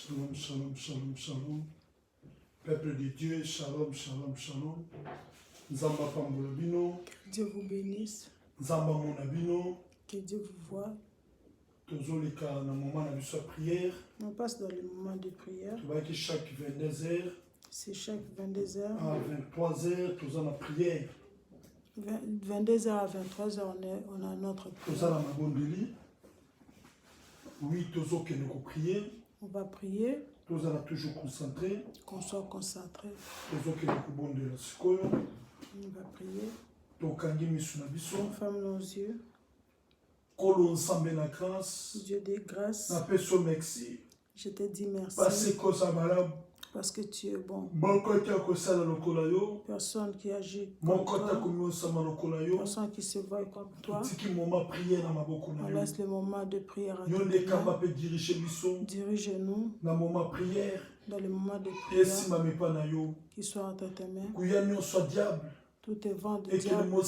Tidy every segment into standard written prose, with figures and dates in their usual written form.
Shalom, shalom, shalom, shalom. Peuple de Dieu, shalom, shalom, shalom. Nzamba Pambolabino. Que Dieu vous bénisse. Nzamba Monabino. Que Dieu vous voie. Tozolika na moment na biso prière. On passe dans les moments de prière. Tu vois que chaque 22h C'est chaque 22h. à 23h, tous en prière. 22h à 23h, on a notre Tous prière. en mabondeli. Oui, tous qui nous prier. On va prier. Tous en toujours concentré. Qu'on soit concentré. Tous qui nous bondeli la sikoyo. On va prier. Tokangi misu na biso. On ferme nos yeux. Kolo nsambe na grâce. Dieu des grâces. Na peso merci. Je te dis merci. Parce que ça malade. Parce que tu es bon. Personne qui agit comme toi. Personne qui se voit comme toi. On laisse le moment de prière à toi. Dirige-nous dans le moment de prière qui soit entre tes mains. Tout est vent de diable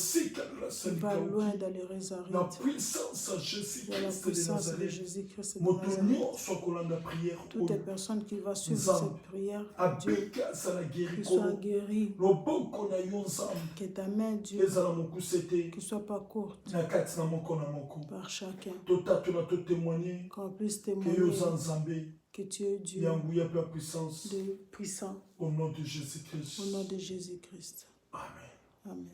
qui va loin dans les réserves. La puissance de Jésus-Christ de Jésus-Christ de Nazareth. Toutes les personnes qui vont suivre cette prière, Dieu, qui soient guéris. Que ta main, Dieu, qui ne soit pas courte par chacun. Qu'on puisse témoigner que tu es Dieu de puissant. Au nom de Jésus-Christ. Au nom de Jésus-Christ. Amen. Amen.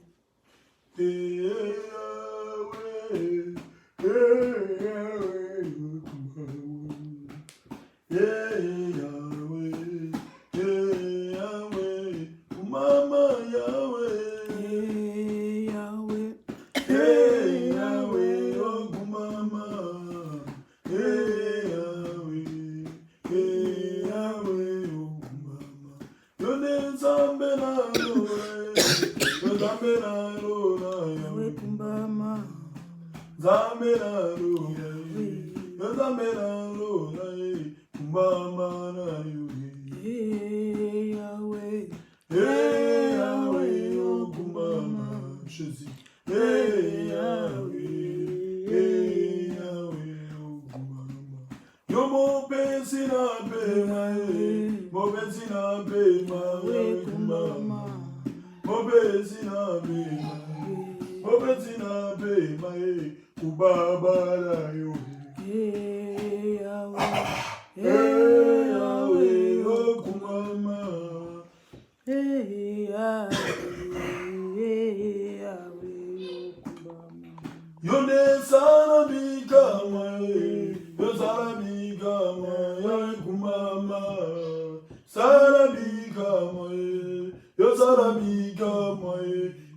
Jésus. Yo mo benzina bema mo benzina bema kumama mo benzina bema mo benzina bema kubaba la yo Yahweh o kumama Yone sana bikama yo sana bikama ya kumama sana bikama yo sana bikama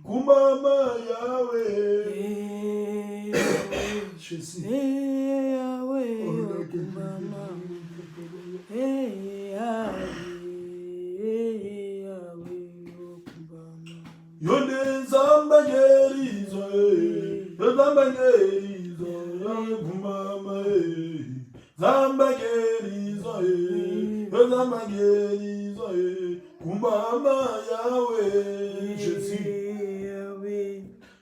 kumama Yahweh Jésus Yahweh kumama Yone zamba gerizo zamba gerizo kumama zamba gerizo zamba gerizo kumama Yahweh Jésus Yahweh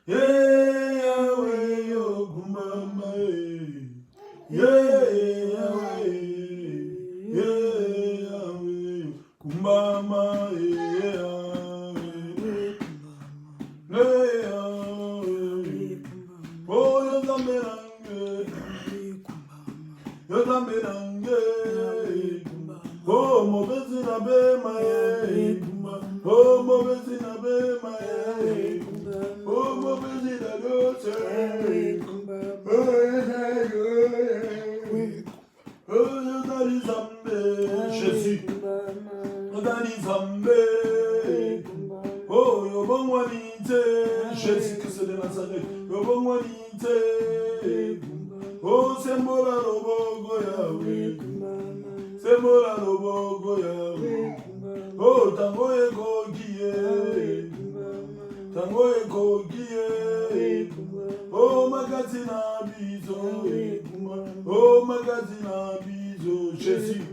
Yahweh yo kumama Yahweh kumama Oh, mo bezina be my oh, mo bezina be my oh, mo bezina go say oh, Dali Zambe Jésus Dali Zambe oh, yo bon wanite Jésus-Christ de Nazareth yo bon wanite oh, sembola lobogo Yahweh Sembola lobogo Yahweh oh, tango ekogie tango ekogie oh, magazina bizo oh, magazina bizo Jésus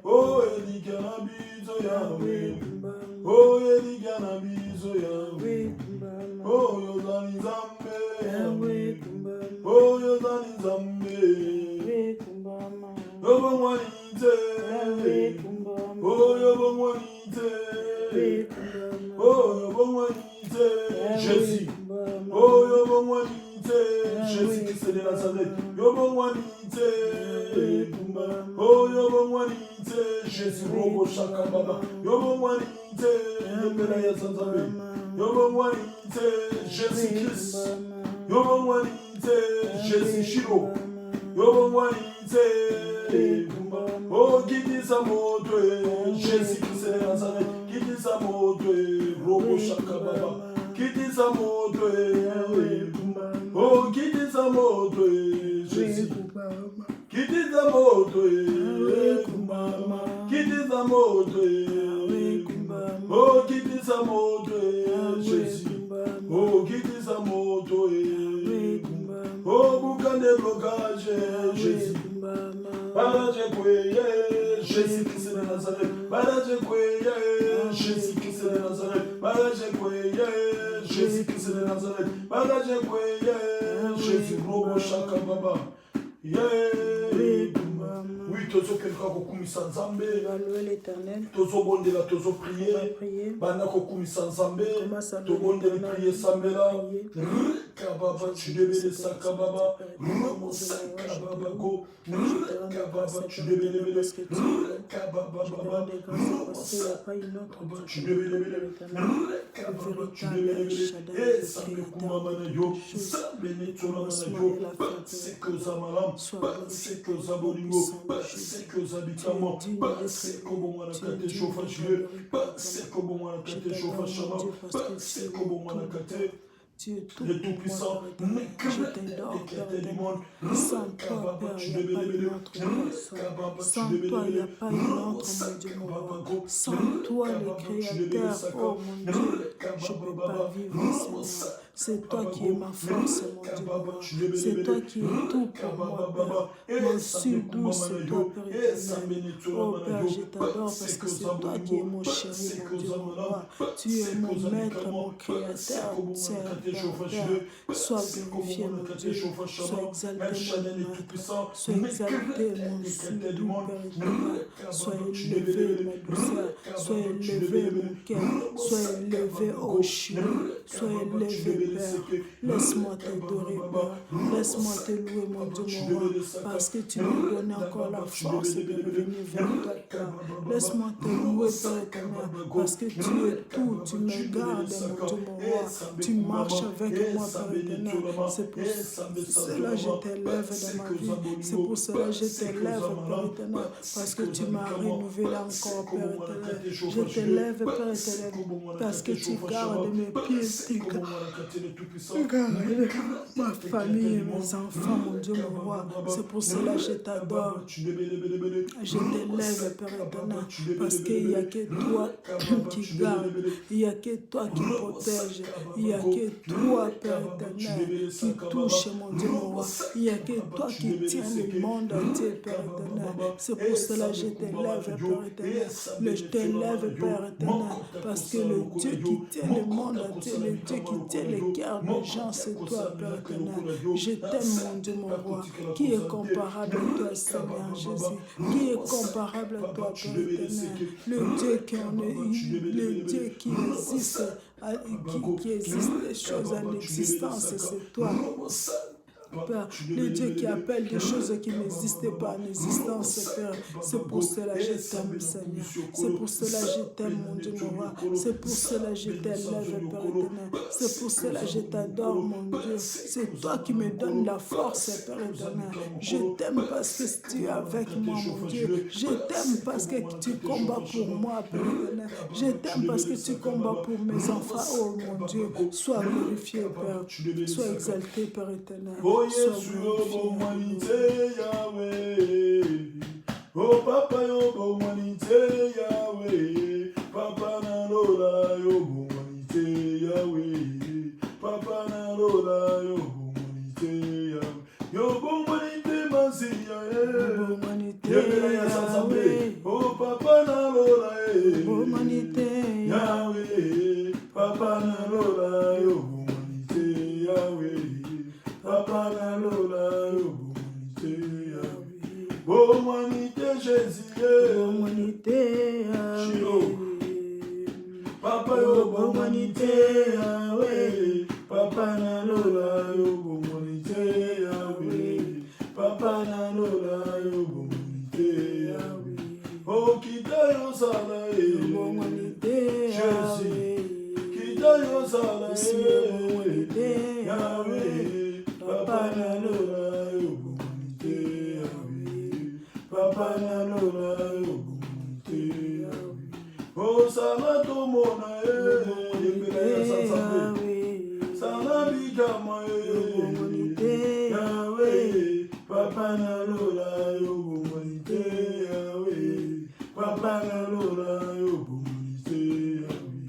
oh, elikana bizo Yahweh oh, elikana bizo Yahweh oh, yozali Zambe oh, yozali Zambe Yobongwanite. Oh, Yobongwanite. Oh, Yobongwanite. Jésus. Oh, Yobongwanite. Jésus Christ de Nazareth. Yobongwanite. Oh, Yobongwanite. Jésus Robo Shakababa. Yobongwanite. Yobela Yazanzabe. Yobongwanite. Jésus Christ. Yobongwanite. Jésus Shiro. Yobongwanite. Oh, Kidisa Modwe. Jésus Christ de Nazareth. Kidisa Modwe. Robo Shakababa. Kidisa Modwe. Oh, Kidisa Modwe. Jésus. Kidisa Modwe. Kidisa Modwe. Oh, Kidisa Modwe. Jésus. Oh, Kidisa Modwe. Oh, boucan de blocage. Jésus. Balaje kweye, Jésus Christ de Nazareth. Balaje kweye, Jésus Christ de Nazareth. Balaje kweye, Jésus Christ de Nazareth. Balaje kweye, Jésus Robo Shakababa. Oui, tozo quelqu'un kokumisa nzambe. Louer l'Éternel. Tozo bondela, tozo prier. Bana kokumisa nzambe. To bondela prier sambela. Kababa chudebele sakababa. Robo sakababa go. Kababa chudebele bele. Kababa baba. Robo sakababa chudebele bele. Kababa chudebele bele. Sambe kumama na yo. Sambe netona na yo. C'est que ça malam. C'est que ça bolingo. C'est que ça bitamo. C'est que bon on a kate chauffage. C'est que bon on a kate chauffage chama. C'est que bon on a kate. Le Tout-Puissant, je t'adore, Père éternel. Sans toi, Père, il n'y a pas une autre personne. Sans toi, il n'y a pas une autre, mon Dieu, mon roi. Sans toi, le Créateur, oh mon Dieu, je ne peux pas vivre, Seigneur. C'est toi qui es ma force, mon Dieu, mon roi. C'est toi qui es tout pour moi, Père. Mon surdou, c'est toi, Père éternel. Oh Père, je t'adore parce que c'est toi qui es mon chéri, mon Dieu, mon roi. Tu es mon maître, mon créateur, sois glorifié, mon Dieu, sois exalté, mon maître, sois exalté, mon surdou, Père éternel, sois élevé, ma douceur, sois élevé, mon cœur, sois élevé, ô Dieu, sois élevé, Père. Laisse-moi t'adorer, Père, laisse-moi te louer, mon Dieu, mon roi, parce que tu me donnes encore la force de venir vers toi, Père. Laisse-moi te louer, Père éternel, parce que tu es tout, tu me gardes, mon Dieu, mon roi, tu marches avec moi, Père éternel. C'est pour cela que je t'élève dans ma vie. C'est pour cela que je t'élève, Père éternel, parce que tu m'as renouvelé encore, Père éternel. Je t'élève, Père éternel, parce que tu gardes mes pieds, tu gardes ma famille et mes enfants, mon Dieu, mon roi. C'est pour cela que je t'adore. Je t'élève, Père éternel, parce qu'il n'y a que toi qui garde, il n'y a que toi qui protège, il n'y a que toi, Père éternel, qui touche, mon Dieu, mon roi. Il n'y a que toi qui tiens le monde entier, Père éternel. C'est pour cela que je t'élève, Père éternel. Je t'élève, Père éternel, parce que le Dieu qui tient le monde entier, le Dieu qui tient les cœurs des gens, c'est toi, Père éternel. Je t'aime, mon Dieu, mon roi. Qui est comparable à toi, Seigneur Jésus? Qui est comparable à toi, Père éternel? Le Dieu le Dieu qui existe, qui existe des choses en existence, c'est toi. Père, le Dieu qui appelle des choses qui n'existaient pas en existence, Père. C'est pour cela que je t'aime, Seigneur. C'est pour cela que je t'aime, mon Dieu, mon roi. C'est pour cela que je t'élève, Père éternel. C'est pour cela que je t'adore, mon Dieu. C'est toi qui me donnes la force, Père éternel. Je t'aime parce que tu es avec moi, mon Dieu. Je t'aime parce que tu combats pour moi, Père éternel. Je t'aime parce que tu combats pour mes enfants, oh mon Dieu. Sois glorifié, Père. Sois exalté, Père éternel. Oh Yesu yo bomwanite Yahweh. Oh Papa yo bomwanite Yahweh. Papa na lola yo bomwanite Yahweh. Papa na lola yo bomwanite Yahweh. Yo bomwanite Masiya Yahweh. Oh Papa na lola bomwanite Yahweh. Papa na lola yo bomwanite Yahweh. Papa na lola yo bomwanite Yahweh. humanité, Jésus. humanité, Papa yo humanité, Yahweh. Papa na lola yo humanité, Yahweh. Papa na lola yo humanité, Yahweh. Oh, kita yo sala humanité, Jésus. Kita yo sala Yahweh. Papa na lola yo humanité, Yahweh. Papa na lola yo humanité, Yahweh. Oh, sana to mona yembela ya sansambe. Sana bigama Yahweh. Papa na lola yo humanité, Yahweh. Papa na lola yo humanité, Yahweh.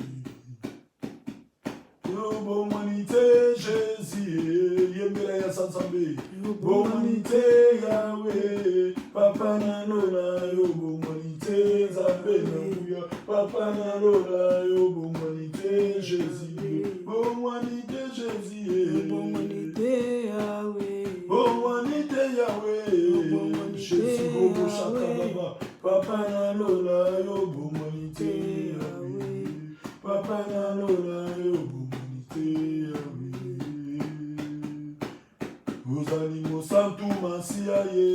Yo humanité, Jésus. Yembela ya sansambe. Humanité, Yahweh. Papa na lola yo humanité, Zambé na kuya. Papa na lola yo humanité, Jésus. Humanité, Jésus. humanité, Yahweh. Humanité, Yahweh. Jésus, Bobo Shakababa. Papa na lola yo humanité, Yahweh. Papa na lola yo humanité, Yahweh. Ozali mosantu masia ye.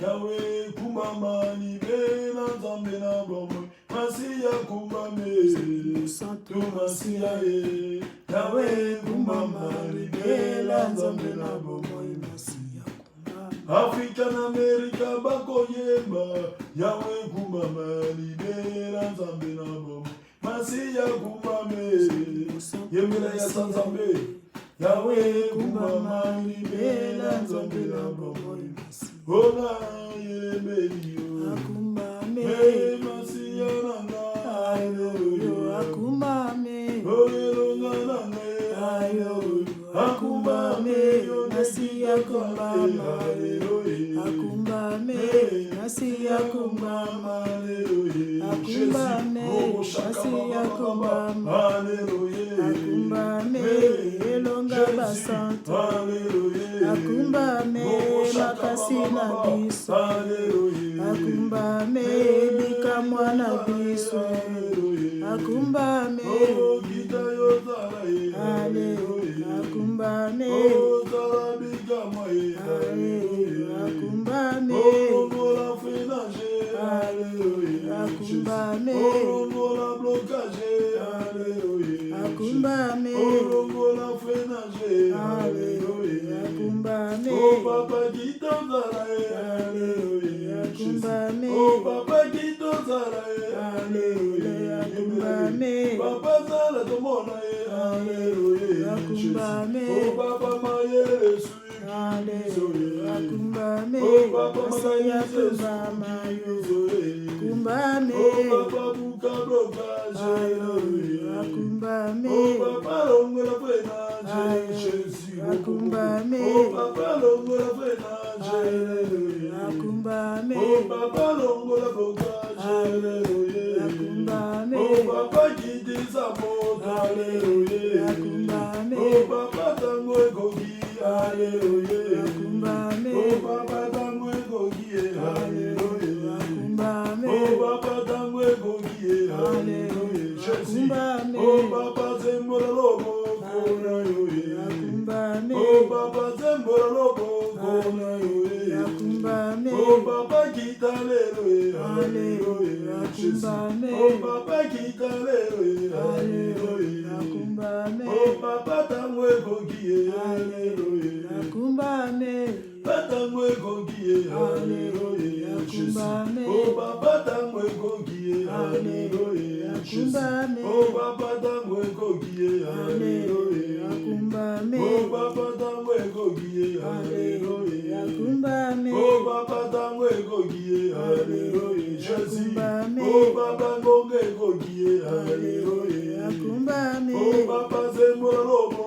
Yahweh kumama libela nzambe na bomo. Masia kumame. Tu masia ye. Yahweh kumama libela nzambe na bomo. Afrika na Amerika bakoyemba. Yahweh kumama libela nzambe na bomo. Masia kumame. Yembela ya sanzambe. Yahweh kumama libela nzambe na bomo. Ona yemeliyo. Akumbame. Masia nanga. Akumbame. Oyelonga nanga. Akumbame. Masia kumbama. Akumbame. Masia kumbama. Akumbame. Masia kumbama. Akumbame. Elonga basanta. Akumbame. Makasi na biso. Akumbame. Bika mwana biso. Akumbame. Akumbame. Akumbame. Akumbame. Akumbame. Akumbame. Oh papa Gito Zara, Akumbame. oh papa Gito Zara, Akumbame. Papa Zara Tomona, Akumbame. oh papa Maye Akumbame. oh papa Masaya Magaye kumbame. oh papa Buka Brokaje, Akumbame. oh papa Longola Fena, Jésus, Akumbame. oh papa Longola Fena, Akumbame. oh papa Longola Brokaje, Akumbame. oh papa Gidi Zamota, Akumbame. oh papa Tango Gogi, Akumbame. oh papa Tango Gogi, Akumbame. oh papa Tango Gogi, Jésus, Akumbame. oh papa Zembola Lobo, Akumbame. oh papa Zembola Lobo, Akumbame. oh papa Kita Lelo, Akumbame. oh papa Kita Lelo, Akumbame. oh papa Tango Gogi, Akumbame. Tango Gogi, Akumbame. oh papa Tango Gogi, Akumbame. oh papa Tango Gogi, Akumbame. oh papa Tango Gogi, Akumbame. oh papa Tango Gogi, Jésus, Akumbame. oh papa Gogi Gogi, Akumbame. oh papa Zembola Lobo,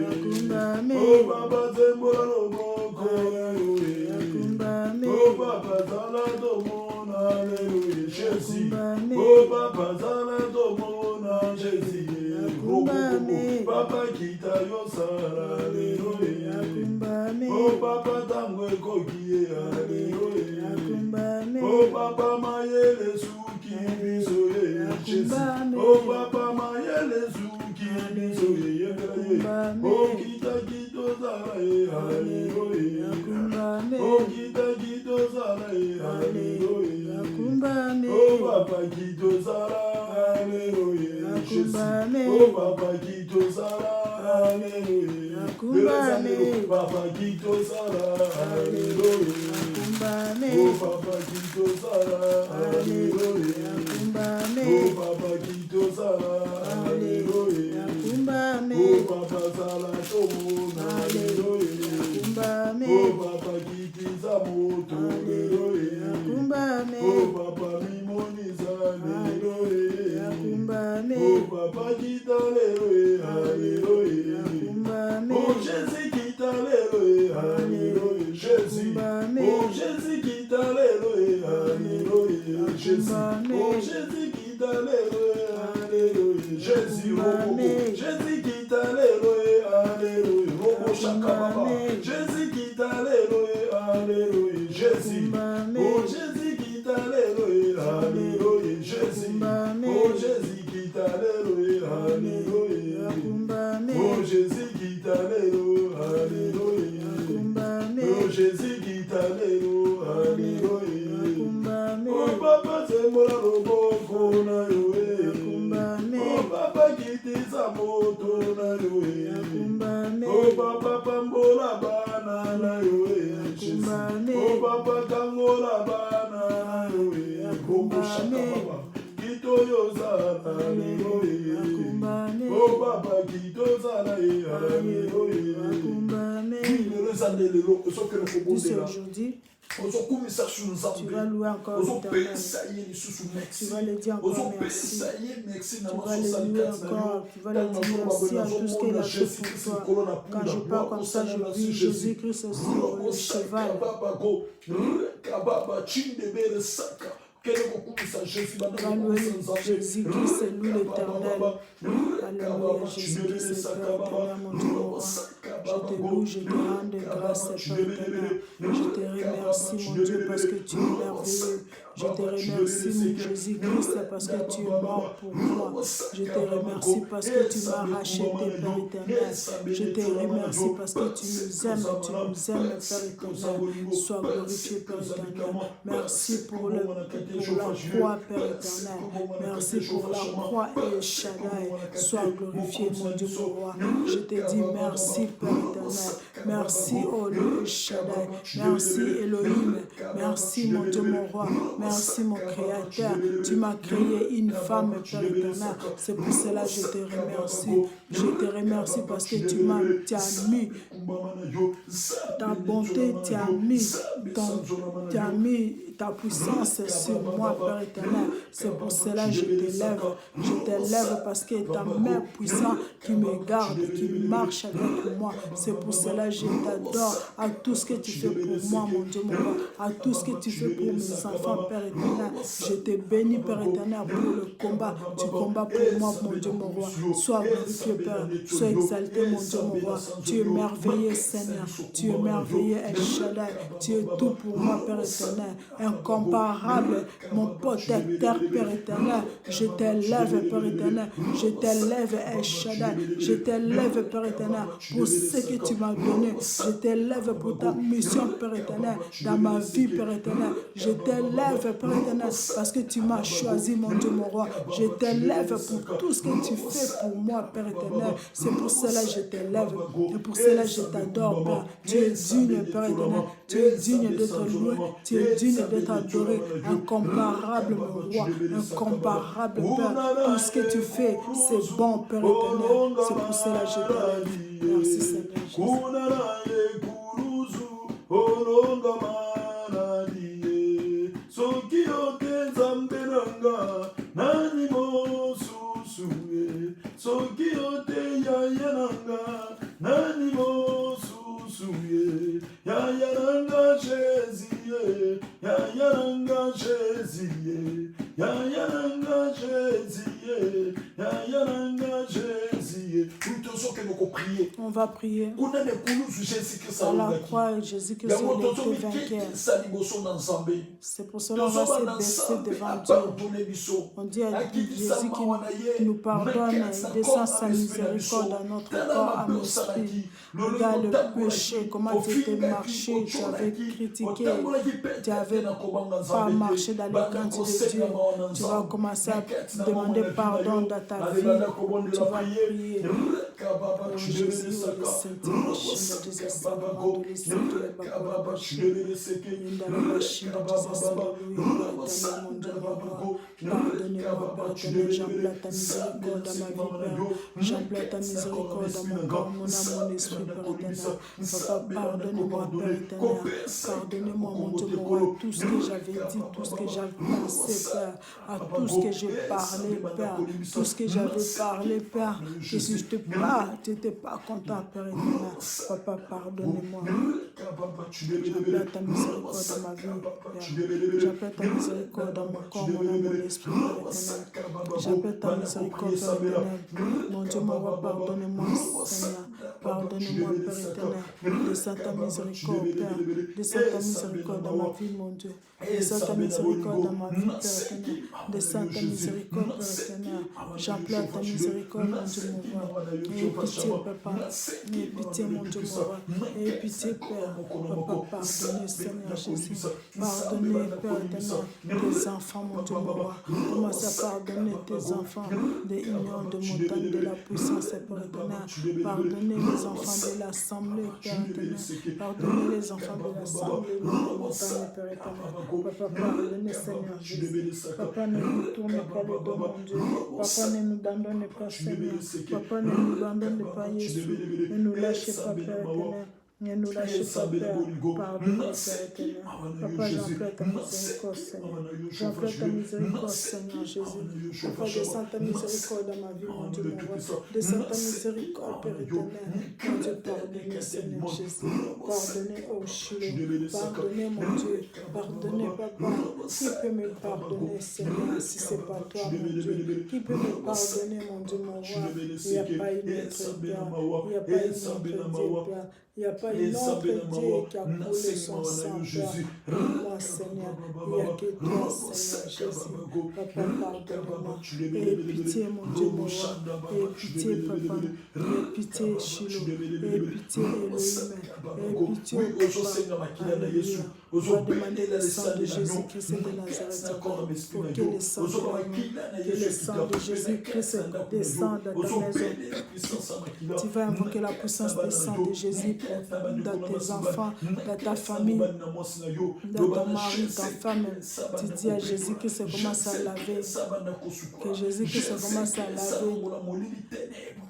Akumbame. oh papa Zembola Lobo, Akumbame. oh papa Zala Domona, Jésus, Akumbame. oh papa Zala Domona, Jésus, Akumbame. papa Kita Yosara, Akumbame. oh papa Tango Gogi, papa Guido Zara, Alléluia, Jésus. Oh papa Guido Zara, Alléluia. Papa Guido Zara, Alléluia. Oh papa Guido Zara, Alléluia. Oh papa Guido Zara, Alléluia. Oh papa Zara Tomona, Alléluia. Oh papa Guido Zamoto, Alléluia. Oh papa Mimoniza, Alléluia. Oh papa Guido, Alléluia. Oh Jésus Guido, Alléluia. Jésus. Oh Jésus Guido, Alléluia. Jésus. Oh Jésus Guido, Alléluia. Jésus. Jésus Guido, Alléluia. Oh Shakababa. Jésus Guido, Alléluia. Jésus. Oh Jésus Guido, Alléluia. Jésus. Oh Jésus Guido, Alléluia. Oh Jésus Guido, Alléluia. Oh Jésus Guido, Alléluia. Oh papa c'est moi roboko na yoe. Oh papa Guido Zamoto na yoe. Oh papa pambola bana na yoe. Oh papa kangola bana na yoe. Gombo shakababa. Guido yozana yoe. Oh papa Guido zana yoe. Dis aujourd'hui, tu vas louer encore l'Éternel. Tu vas le dire encore merci. Tu vas le louer encore. Tu vas le dire merci à tout ce qu'il a fait pour toi. Quand je parle comme ça, je vis Jésus-Christ sur le cheval. Alléluia, Jésus-Christ, c'est lui l'Éternel. Alléluia, Jésus-Christ, c'est l'Éternel, mon Dieu, mon roi. Je te loue, je te rends grâce, Père éternel. Je te remercie, mon Dieu, parce que tu es merveilleux. Je te remercie, mon Jésus-Christ, parce que tu es mort pour moi. Je te remercie parce que tu m'as racheté, Père éternel. Je te remercie parce que tu nous aimes, Père éternel. Sois glorifié, Père éternel. Merci pour la croix, Père éternel. Merci pour la croix et Shaddai. Sois glorifié, mon Dieu, mon roi. Je te dis merci, Père éternel. Merci, oh Shaddai. Merci, Elohim. Merci, mon Dieu, mon roi. Merci, mon Créateur. Tu m'as créé une femme, Père éternel. C'est pour cela que je te remercie. Je te remercie parce que tu as mis ta bonté, tu as mis ta puissance sur moi, Père éternel. C'est pour cela que je t'élève. Je t'élève parce que ta main puissante qui me garde, qui marche avec moi. C'est pour cela que je t'adore à tout ce que tu fais pour moi, mon Dieu, mon roi. À tout ce que tu fais pour mes enfants, Père éternel. Je te bénis, Père éternel, pour le combat. Tu combats pour moi, mon Dieu, mon roi. Sois glorifié, Père. Sois exalté, mon Dieu, mon roi. Tu es merveilleux, Seigneur. Tu es merveilleux, El Shaddai. Tu es tout pour moi, Père éternel. Incomparable, mon protecteur, Père éternel. Je t'élève, Père éternel. Je t'élève, El Shaddai. Je t'élève, Père éternel, pour ce que tu m'as donné. Je t'élève pour ta mission, Père éternel, dans ma vie, Père éternel. Je t'élève, Père éternel, parce que tu m'as choisi, mon Dieu, mon roi. Je t'élève pour tout ce que tu fais pour moi, Père éternel. C'est pour cela que je t'élève. Et pour cela que je t'adore, Père. Tu es digne, Père éternel. Tu es digne d'être loué. Tu es digne d'être adoré. Incomparable, mon roi. Incomparable, Père. Tout ce que tu fais, c'est bon, Père éternel. C'est pour cela que je t'élève. Merci, Seigneur prier. On va prier. Kuna ne kuluzu Jésus-Christ À la alobaki. croix, Jésus-Christ Yango est tozomi vainqueur. ketisa liboso na Nzambe. C'est pour cela qu'on va se baisser devant Dieu. On dit à Jésus qui nous pardonne et descend sa miséricorde à notre corps, à nos esprits. Regarde le péché, comment tu étais marché, tu avais critiqué, tu n'avais pas marché dans les grands de Dieu. Tu vas commencer à demander pardon dans ta vie. Tu vas prier. Oh Jésus, le Saint-Esprit de Jésus, Salomon, le Pardonnez-moi, pardonnez, j'implore ta miséricorde dans ma vie, Père. J'implore ta miséricorde dans mon corps, mon âme, mon esprit, Père éternel. Papa, pardonnez-moi, Père éternel. Pardonnez-moi, mon Dieu, mon roi, tout ce que j'avais dit, tout ce que j'avais pensé, Père, à tout ce que j'ai parlé, Père, tout ce que j'avais parlé, Père, que si je te parle, tu n'étais pas content, Père éternel. Papa, pardonnez-moi. J'implore ta miséricorde dans ma vie, Père. J'implore ta miséricorde dans mon corps, mon âme, mon esprit, Père éternel. J'appelle ta miséricorde, Père éternel. Mon Dieu, mon roi, pardonnez-moi, Seigneur. Pardonnez-moi, Père éternel. Descends ta miséricorde, Père. Descends ta miséricorde dans ma vie, mon Dieu. Descends ta miséricorde dans ma vie, Père éternel. Descends ta miséricorde, Père éternel. J'implore ta miséricorde, mon Dieu, mon roi. Aie pitié, Papa. Aie pitié, mon Dieu, mon roi. Aie pitié, Père. Papa, pardonnez, Seigneur Jésus. Pardonnez, Père éternel, tes enfants, mon Dieu, mon roi. Commence à pardonner tes enfants des unions de montagne de la puissance, Père éternel. Pardonnez les enfants de l'assemblée, Père éternel. Pardonnez les enfants de l'assemblée de montagne, Père éternel. Papa, pardonnez, Seigneur Jésus. Papa, ne nous tournez pas le dos, mon Dieu. Papa, ne nous abandonnez pas, Seigneur. Papa, ne nous abandonnez pas, Jésus. Ne nous lâchez pas, Père éternel. Ne nous lâchez pas, Père. Pardonnez, Père éternel. Papa, j'implore ta miséricorde, Seigneur. J'implore ta miséricorde, Seigneur Jésus. Papa, descends ta miséricorde dans ma vie, mon Dieu, mon roi. Descends ta miséricorde, Père éternel. Mon Dieu, pardonnez, Seigneur Jésus. Pardonnez, oh Chilo. Pardonnez, mon Dieu. Pardonnez, Papa. Qui peut me pardonner, Seigneur, si ce n'est pas toi, mon Dieu? Qui peut me pardonner, mon Dieu, mon roi? Il n'y a pas une autre Père. Il n'y a pas une autre Dieu, Père. Il n'y a pas une autre Dieu qui a coulé son sang, Père. Pour moi, Seigneur, il n'y a que toi, Seigneur Jésus. Papa, pardonne-moi. Aie pitié, mon Dieu, mon roi. Aie pitié, Papa. Aie pitié, Chilo. Aie pitié, Elohim. Aie pitié, Papa. Alléluia. On va demander le sang de Jésus-Christ de Nazareth pour que le sang de Jésus-Christ descende dans ta maison. Tu vas invoquer la puissance du sang de Jésus dans tes enfants, dans ta famille, dans ton mari, ta femme. Tu dis à Jésus-Christ commence à laver. Que Jésus-Christ commence à laver.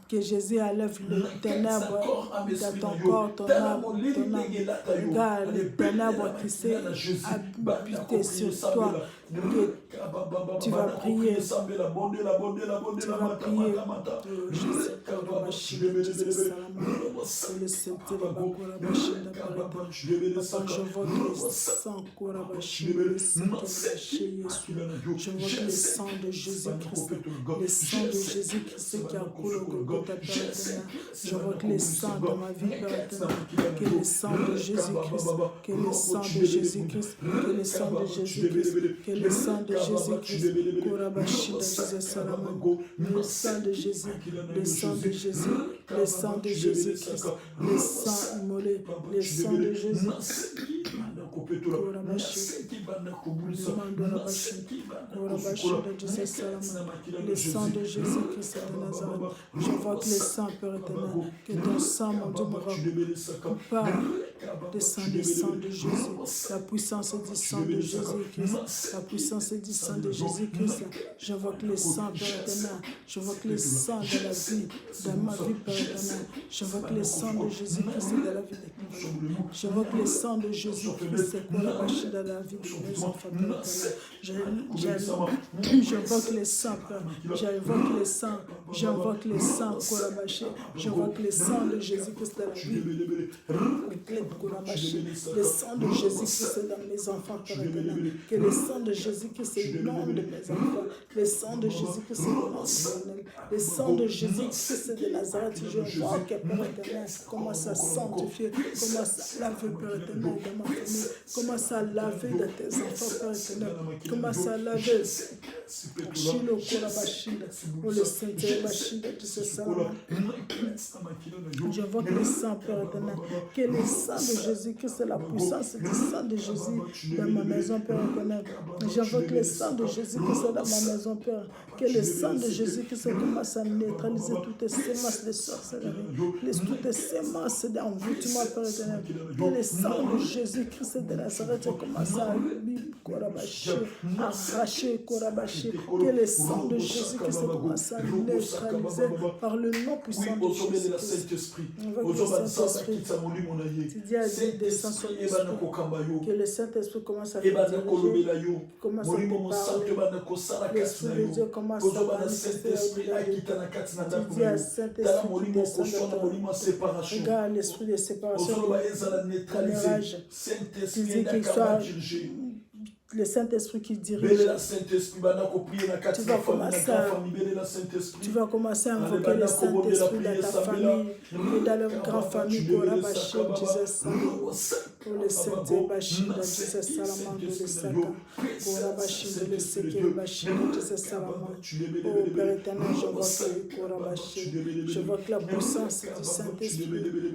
Que Jésus enlève les ténèbres dans ton corps, ton âme, regarde les ténèbres qui s'est habité sur toi. Que tu vas prier. Tu vas prier. Je vote le sang, je vote le sang de Jésus-Christ, le sang de Jésus-Christ qui a coulé au Golgotha, Père éternel. Je vote le sang dans ma vie, Père éternel. Que le sang de Jésus-Christ, que le sang de Jésus-Christ, que le sang de Jésus-Christ, que le sang de Jésus-Christ, le sang de Jésus, le sang de Jésus, le sang de Jésus-Christ, le sang immolé, le sang de Jésus. Le sang de Jésus-Christ de Nazareth. J'invoque le sang, Père éternel. Que ton sang, mon Dieu, me parle. Descends le sang de Jésus. La puissance du sang de Jésus-Christ. La puissance du sang de Jésus-Christ. J'invoque le sang, Père éternel. J'invoque le sang de la vie, dans ma vie, Père éternel. J'invoque le sang de Jésus-Christ dans la vie de J'invoque le sang de Jésus-Christ dans la vie de mes enfants, Père éternel. J'invoque les sangs, Père. J'invoque les sangs. J'invoque les sangs, Korabaché. J'invoque les sangs de Jésus-Christ dans la vie. Le sang de Jésus-Christ dans mes enfants, Père éternel. Que le sang de Jésus-Christ inonde mes enfants. Le sang de Jésus-Christ inonde éternel. Le sang de Jésus-Christ de Nazareth, je vois que Père éternel commence à sanctifier, commence à laver, Père éternel, dans ma famille, commence à laver dans tes enfants, Père éternel, commence à laver. Chilo Korabashinda, pour le Saint-Père Bachinda, tu sais ça. J'invoque le sang, Père éternel, que le sang de Jésus-Christ, la puissance du sang de Jésus dans ma maison, Père éternel. J'invoque le sang de Jésus-Christ dans ma maison, Père. Que le sang de Jésus-Christ commence à neutraliser toutes les sémences de sorcellerie, toutes les sémences d'envoûtement, Père éternel. Que le sang de Jésus-Christ de Nazareth commence à arracher, que le sang de Jésus-Christ commence à neutraliser par le nom puissant de Jésus-Christ. Avec le Saint-Esprit, tu dis à Dieu, descends son esprit, que le Saint-Esprit commence à te diriger, commence à te parler, l'Esprit de Dieu commence à manifester au-delà de toi. Tu dis à Saint-Esprit, descends de toi. Regarde l'esprit de séparation, tu dis qu'il soit le Saint-Esprit qui dirige. Tu vas commencer à invoquer le Saint-Esprit dans ta famille et dans leur grande famille. Pour le Saint-Esprit, Bachir, Jesus Salamand, le Saka, pour la Bachir, le Seke, Bachir, Jesus Salamand. Oh Père éternel, je vois que la puissance du Saint-Esprit,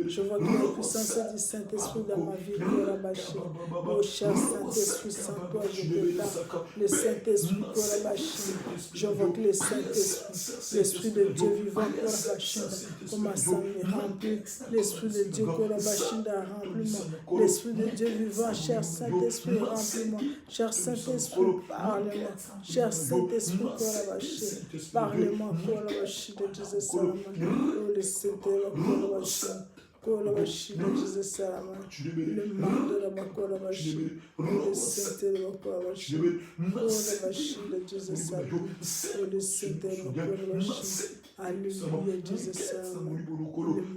je vois que la puissance du Saint-Esprit dans ma vie, pour la Bachir. Oh cher Saint-Esprit, sans toi, je peux pas. Le Saint-Esprit, pour la Bachir. Je vois que le Saint-Esprit, l'Esprit de Dieu vivant, pour la Bachir, commence à me remplir. L'Esprit de Dieu, pour la Bachir, a rempli moi. L'Esprit de Dieu vivant, cher Saint-Esprit, remplis-moi. Cher Saint-Esprit, parle-moi. Cher Saint-Esprit, pour la Bachir, parle-moi, pour la Bachir de Jésus Salamand. Oh, le Saint-Esprit, pour la Bachir. Kolabashi de Jésus Salamand, le monde de la Bakolabashi, le Saint-Esprit de Bakolabashi, Kolabashi de Jésus Salamand, le Saint-Esprit de Bakolabashi, Alléluia Jésus Salamand, le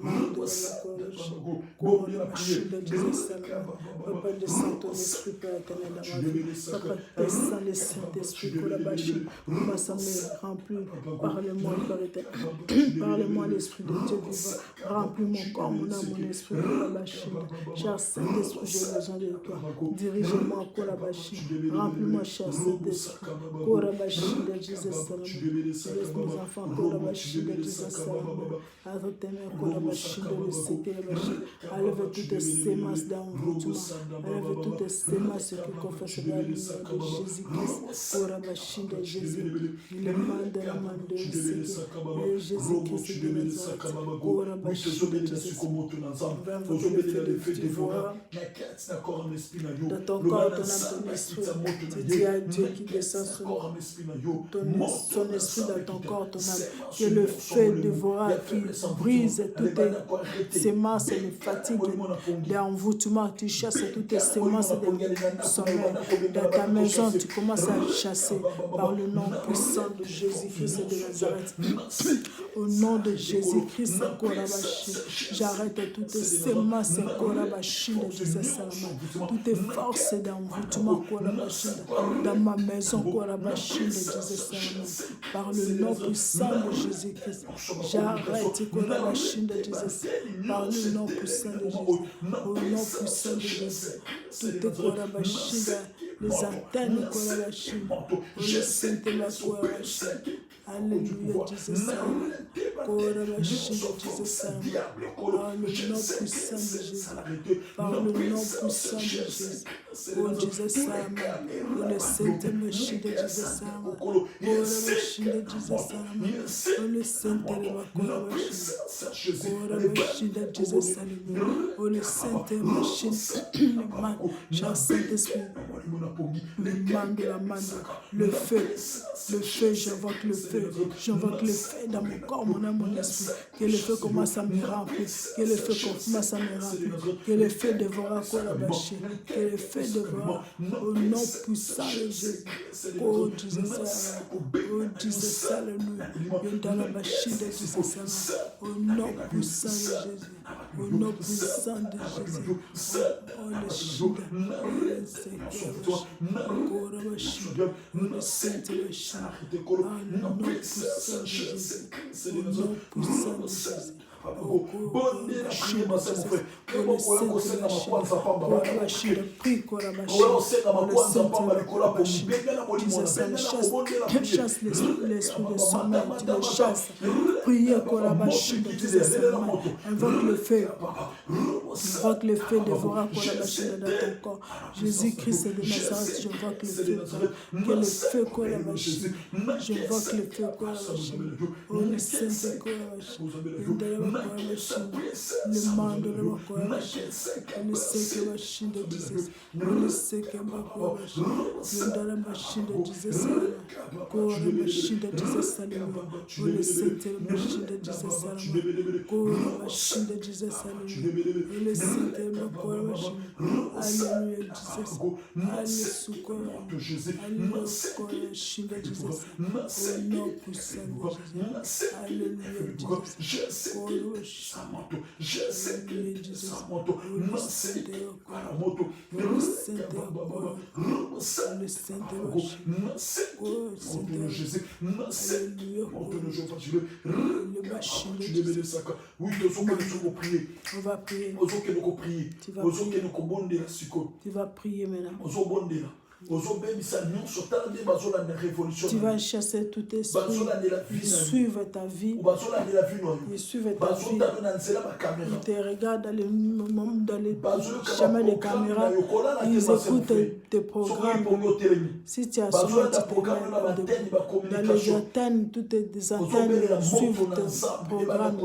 monde de la Bakolabashi, Kolabashi de Jésus Salamand. Papa, descends ton esprit, Père éternel, dans ma vie. Papa, descends le Saint-Esprit, Kolabashi, commence à me remplir. Parle-moi, Père éternel, parle-moi, l'Esprit de Dieu vivant, remplis mon corps, mon mon esprit, Kolabashi. Cher Saint-Esprit, j'ai besoin de toi. Dirige-moi, Kolabashi. Remplis-moi, cher Saint-Esprit. Kolabashi de Jésus Salamand. Laisse mes enfants, Kolabashi de Jésus Salamand. Avec tes mains, Kolabashi de Sékélabashi. Enlève toutes les sémences d'envoûtement. Enlève toutes les sémences qui confessent la lumière de Jésus-Christ. Kolabashi de Jésus. Le mal de la main de Jésus-Christ de Nazareth. Kolabashi de Jésus. Dans ton corps, ton âme, ton esprit, tu dis à Dieu qui descend son esprit dans ton corps, ton âme, que le feu dévorant qui brise toutes les sémences de fatigue, d'envoûtement, tu chasses toutes les sémences de sommeil. Dans ta maison, tu commences à chasser par le nom puissant de Jésus-Christ de Nazareth. Au nom de Jésus-Christ, j'arrête toutes les sémences de Jésus Salamand, toutes les forces d'envoûtement dans ma maison de Jésus Salamand. Par le nom puissant de Jésus-Christ, j'arrête de Jésus. Par le nom puissant de Jésus, au nom puissant de Jésus, toutes les antennes le Saint-Esprit, alléluia, Jésus Salamand. Par le nom puissant de Jésus, par le nom puissant de Jésus, oh Jésus Salamand, oh le Saint-Esprit de Jésus Salamand, oh le Saint-Esprit de Jésus Salamand, oh le Saint-Esprit de Jésus Salamand, oh le Saint-Esprit, cher Saint-Esprit, le man de la main, le feu, j'invoque le feu dans mon corps, mon âme, mon esprit, que le feu commence à me remplir, que le feu commence à me remplir, que le feu dévore Kolabashi, que le feu feu dévorant. Au nom puissant de Jésus. Oh Jesus, oh Jesus, alléluia. Yondala Bashida Jesus, au nom puissant de Jésus. Au nom puissant de Jésus. Oh le Shida, oh le Seigneur, oh le Shida, oh le Saint-Bashida. Au nom puissant de Jésus. Au nom puissant de Jésus. Chasse l'esprit de sommeil, tu le chasses. Priez, invoque le feu. Invoque le feu dévorant dans ton corps. Jésus-Christ de Nazareth, j'invoque le feu. Que le feu j'invoque le feu oh le Saint-Esprit, le monde de la Corée, le Seigneur machine de Jesus, le Seigneur la machine de Jesus, la machine de Jesus, le Seigneur machine de Jesus, la machine de Jesus, le Seigneur alléluia Jesus, alléluia machine de Jesus, au nom puissant de Jésus, alléluia Jesus. Je sais que ça monte, non c'est la moto, le Saint-Esprit, non c'est Jésus, non c'est le machine de Jésus. Oui, on va prier. Tu vas prier maintenant. Tu vas chasser tout esprit. Ils suivent ta vie. Ils suivent ta vie. Ils te regardent dans les chemins des caméras. Ils écoutent tes programmes. Si tu as souvent dans les antennes, toutes les antennes suivent tes programmes.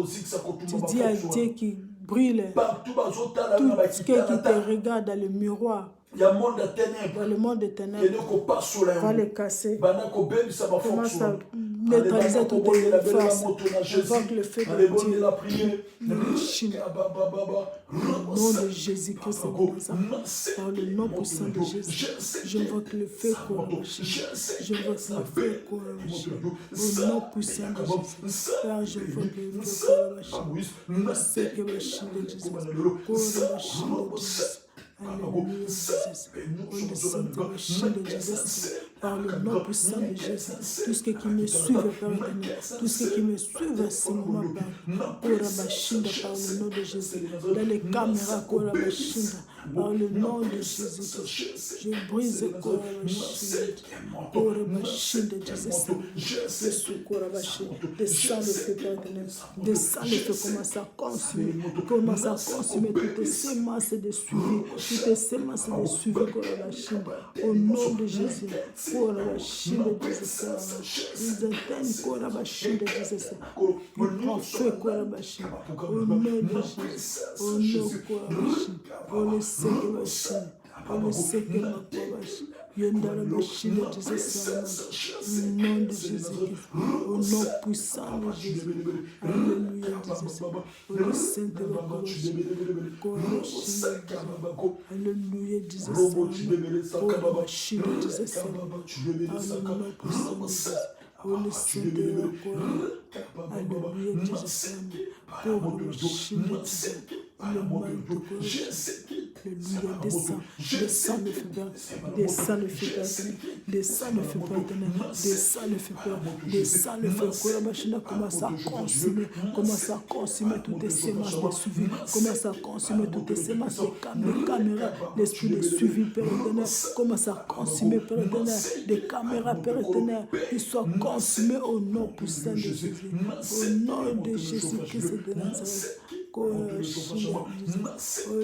Tu dis à Dieu qui brille. Tout ce qui te regarde dans le miroir. Dans le monde des ténèbres, va les casser. Commence à neutraliser toutes les forces. Invoque le feu de Dieu. Au nom de Jésus-Christ, par le nom puissant de Jésus, j'invoque le feu j'invoque le feu au nom puissant de Jésus. Père, j'invoque le feu le Seigneur de Jésus. Alléluia, Jesus. Oh, le Saint-Esprit de Jésus, par le nom puissant de Jésus. Tout ce qui me suit, Père éternel, tout ce qui me suit à ce moment, Père, Korabashinda, par le nom de Jésus. Dans les caméras, Korabashinda, par le nom de Jésus. Je brise Korabashinda, Jésus. Korabashinda, descends le feu, Père éternel. Descends le feu, commence à consumer. Commence à consumer toutes les semences de suivi. Toutes les semences de suivi, Korabashinda. Au nom de Jésus. Korabashinda, Jésus. Les antennes, Korabashinda, Jésus. Il prend feu, Korabashinda. Au nom de Jésus. Au nom de Korabashinda. Au nom de Jésus. Au nom de Jésus. Yondala machine de Jésus, au nom de Jésus, au nom puissant de Jésus, alléluia Jésus, au nom Saint-Esprit, alléluia Jésus, au nom machine de Jésus, alléluia puissant de Jésus. Oh le Seigneur, alléluia Jésus, pour le chine de Jésus, le mal de Jésus, alléluia, descends le feu, descends le feu, descends le feu, descends le feu, descends le feu, Korabashina commence à consumer toutes les semences de suivi, commence à consumer toutes les semences de caméras, l'esprit de suivi, Père éternel, commence à consumer, Père éternel, des caméras, Père éternel, ils soient consumés au nom puissant de Jésus, au nom de Jésus-Christ de Nazareth. Au nom de Jésus-Christ, au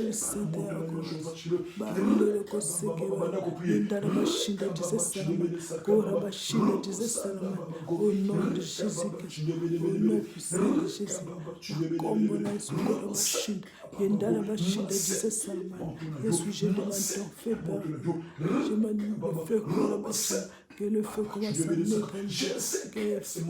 nom puissant de Jésus, comme on a su Korabashinda, Yendala Bashinda, Jésus Salman, Jésus, je demande ton feu, Père, je demande ton feu, Korabashinda, que le feu commence à neutraliser, que le feu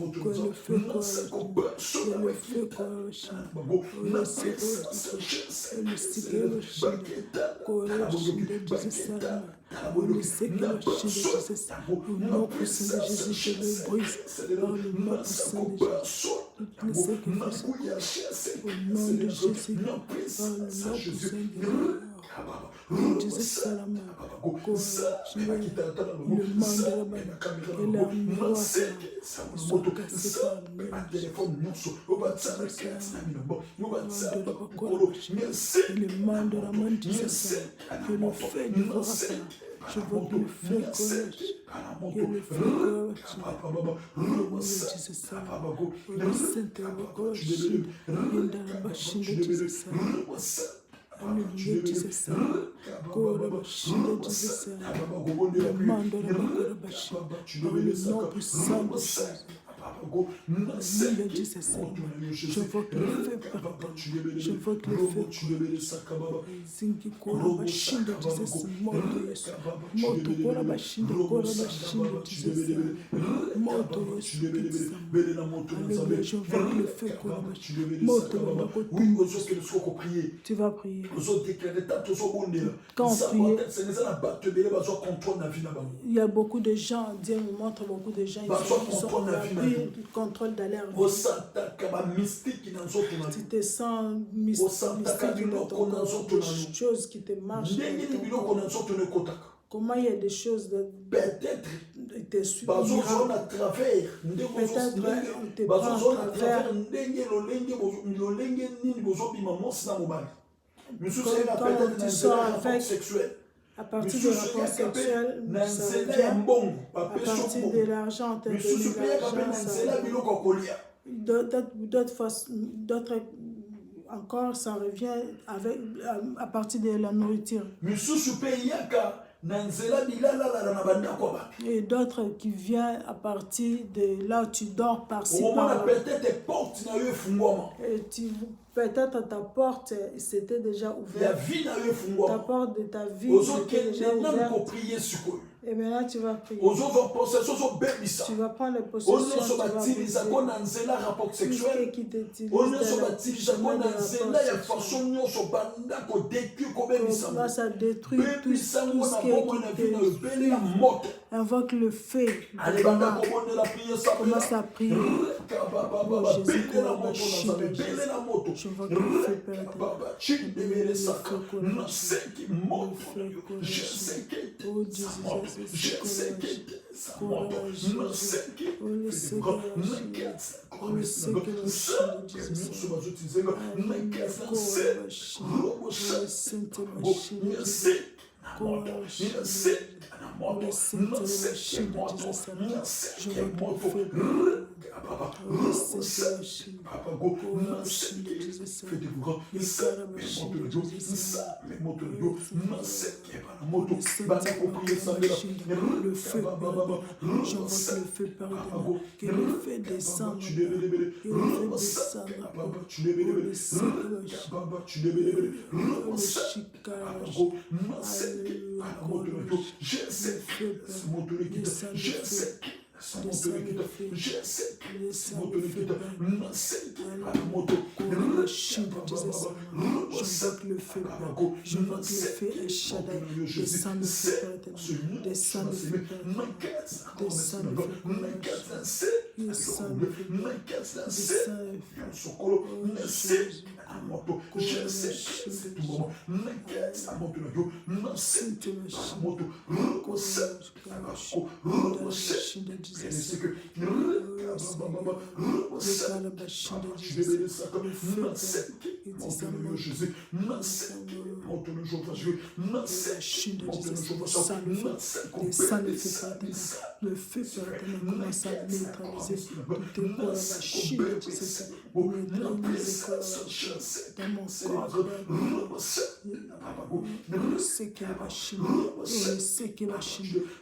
je veux que le feu tu vas prier. Quand on prie, il y a beaucoup de gens, Dieu me montre beaucoup de gens, ils sont le contrôle de leur vie. Tu te sens mystique dans ton corps, des choses qui te marchent dans ton corps. Comment il y a des choses de peut-être te suivent. Peut-être on te prend à travers. Quand tu sors avec, à partir de rapport sexuel, ça vient. À partir de l'argent, on te donne l'argent. D'autres encore, ça revient avec, à partir de la nourriture. Et d'autres qui viennent à partir de là où tu dors par-ci par-là. Et peut-être ta porte c'était déjà ouverte. Ta porte de ta vie était déjà ouverte. Et maintenant tu vas prier. Tu vas prendre les possessions, tu vas briser. Tout ce qui t'utilise dans la commence à détruire tout ce qui invoque le feu. Commence à prier. Oh Jésus,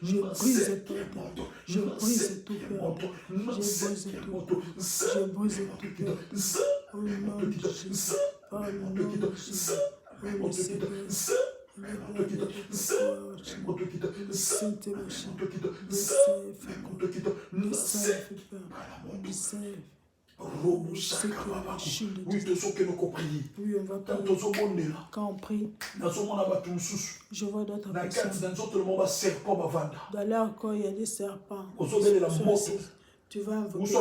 je vois que le feu peut être. Oh Jésus, Oui, tous ceux qui nous prient. Oui, on va prier. Quand on prie, je vois d'autres personnes. Dans leur corps, il y a des serpents. Tu vas invoquer.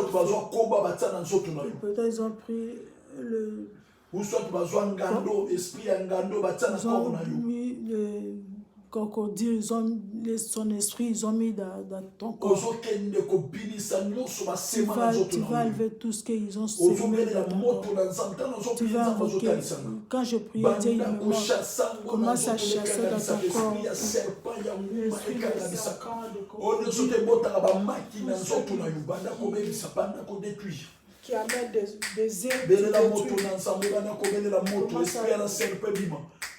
Peut-être ils ont pris le... Ils ont mis le crocodile, ils ont mis son esprit, ils ont mis dans ton corps. Tu vas lever tout ce qu'ils ont semé dans ton corps. Tu vas invoquer. Quand je prie, Dieu il me montre. Commence à chasser dans ton corps. L'esprit de serpent, de crocodile. Qui amène des ailes qui détruisent.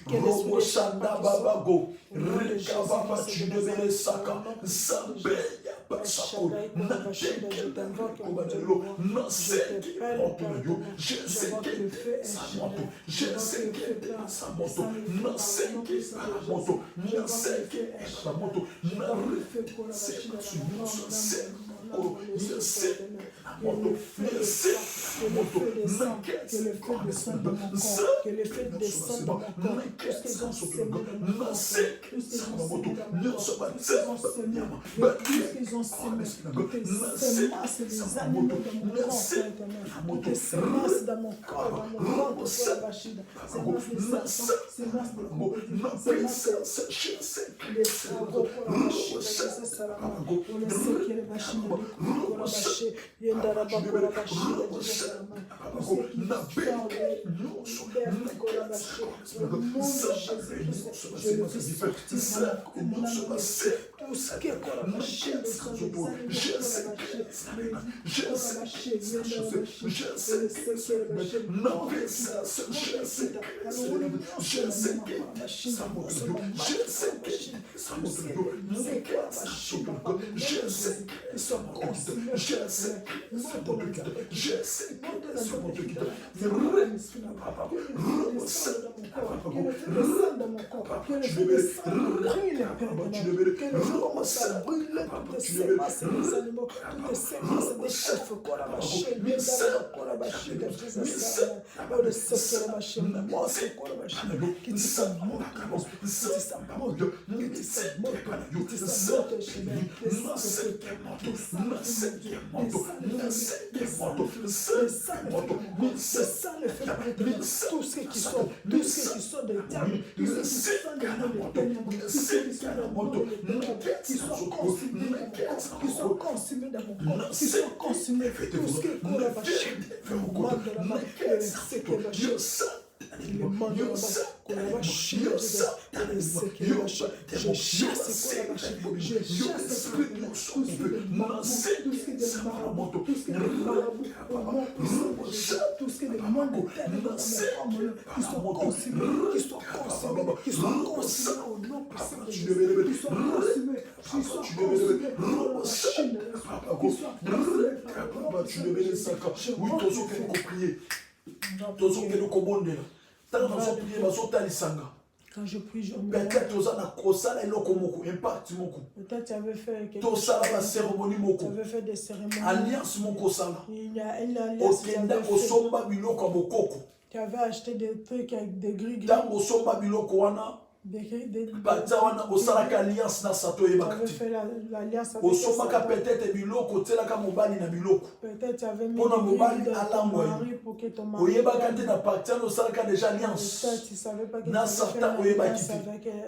Robo Shanda Babago, Rikababa Chudebele Saka, Zambeya Basako, Nateke, Kobanelo, Naseke, Motonayo, Jeseke, Samoto, Jeseke, Samoto, Naseke, Samoto, Naseke, Samoto, Naseke, que le feu descende dans mon corps. Tout ce qu'ils ont semé dans mon corps. Tout ce qu'ils ont semé dans mon corps. Tout ce qu'ils ont semé. Toutes les semences des animaux dans mon corps. Toutes les semences dans mon corps, dans mon ventre, semences des serpents, semences des crocodiles, semences des fragos pour la machine, pour le séquer les machines de pour la machine, Yendaraba pour la machine, pour ce qui sort pour la machine, au nom de Jésus, je le fais sortir tout ce qui est pour la machine, commence à brûler toutes les semences des animaux, toutes les semences des chefs, la machine, le secret, la machine, qui te s'amote, tout ce qui sort des diables, tout ce qui sort des qui sont consumés dans mon corps, qui sont consumés, tout ce qui est pour la machine, le monde de la main, c'est que la chose. Le monde de la main, qu'on la machine, je chasse tout ce qui est marabout, tout ce qui est marabout, tout ce qui est marabout, tout ce qui est des mondes de terre, qui sont consumés au nom puissant de Jésus, qui sont consumés pour la machine, qui sont quand je prie, je me peut-être tu avais fait quelque chose, tu avais fait des cérémonies, il y a une alliance tu avais acheté des trucs avec des gris-gris. alliance na sato yebaka te. Osomaka peut-être biloko telaka mobali na biloko. Peut-être tu avais mis pona mobali alamwa. Oyebaka te na partir osalaka déjà alliance. Na sata oyebaki te.